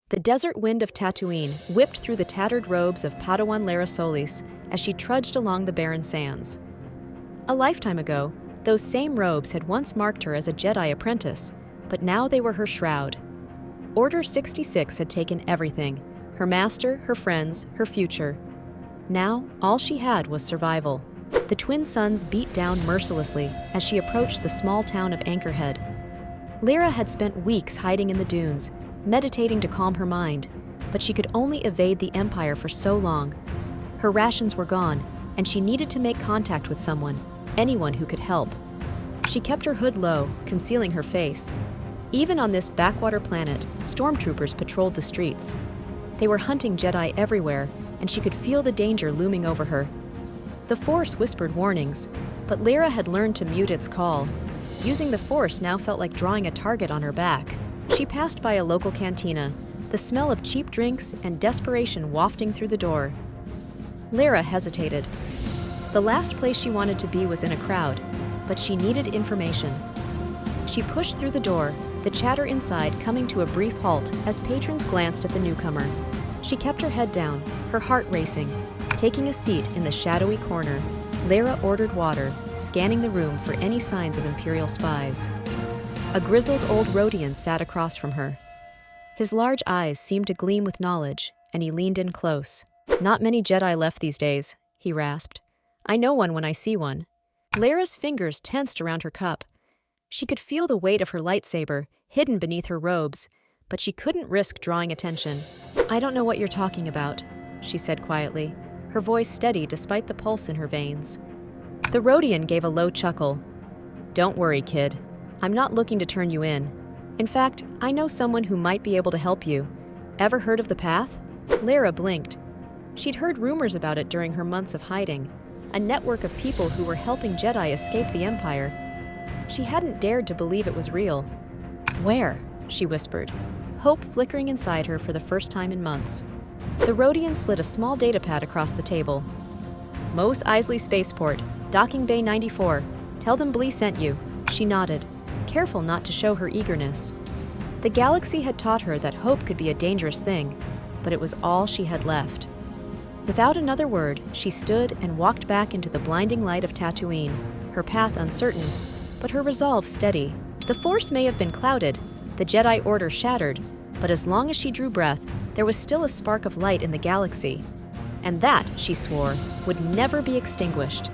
The desert wind of Tatooine whipped through the tattered robes of Padawan Lera Solis as she trudged along the barren sands. A lifetime ago, those same robes had once marked her as a Jedi apprentice, but now they were her shroud. Order 66 had taken everything: her master, her friends, her future. Now, all she had was survival. The twin suns beat down mercilessly as she approached the small town of Anchorhead. Lera had spent weeks hiding in the dunes, meditating to calm her mind, but she could only evade the Empire for so long. Her rations were gone, and she needed to make contact with someone, anyone who could help. She kept her hood low, concealing her face. Even on this backwater planet, stormtroopers patrolled the streets. They were hunting Jedi everywhere, and she could feel the danger looming over her. The Force whispered warnings, but Lera had learned to mute its call. Using the Force now felt like drawing a target on her back. She passed by a local cantina, the smell of cheap drinks and desperation wafting through the door. Lera hesitated. The last place she wanted to be was in a crowd, but she needed information. She pushed through the door, the chatter inside coming to a brief halt as patrons glanced at the newcomer. She kept her head down, her heart racing. Taking a seat in the shadowy corner, Lera ordered water, scanning the room for any signs of Imperial spies. A grizzled old Rodian sat across from her. His large eyes seemed to gleam with knowledge, and he leaned in close. "Not many Jedi left these days," he rasped. "I know one when I see one." Lera's fingers tensed around her cup. She could feel the weight of her lightsaber, hidden beneath her robes, but she couldn't risk drawing attention. "I don't know what you're talking about," she said quietly, her voice steady despite the pulse in her veins. The Rodian gave a low chuckle. "Don't worry, kid. I'm not looking to turn you in. In fact, I know someone who might be able to help you. Ever heard of the Path?" Lera blinked. She'd heard rumors about it during her months of hiding, a network of people who were helping Jedi escape the Empire. She hadn't dared to believe it was real. "Where?" she whispered, hope flickering inside her for the first time in months. The Rodian slid a small datapad across the table. "Mos Eisley Spaceport, Docking Bay 94. Tell them Blee sent you." She nodded, careful not to show her eagerness. The galaxy had taught her that hope could be a dangerous thing, but it was all she had left. Without another word, she stood and walked back into the blinding light of Tatooine, her path uncertain, but her resolve steady. The Force may have been clouded, the Jedi Order shattered, but as long as she drew breath, there was still a spark of light in the galaxy. And that, she swore, would never be extinguished.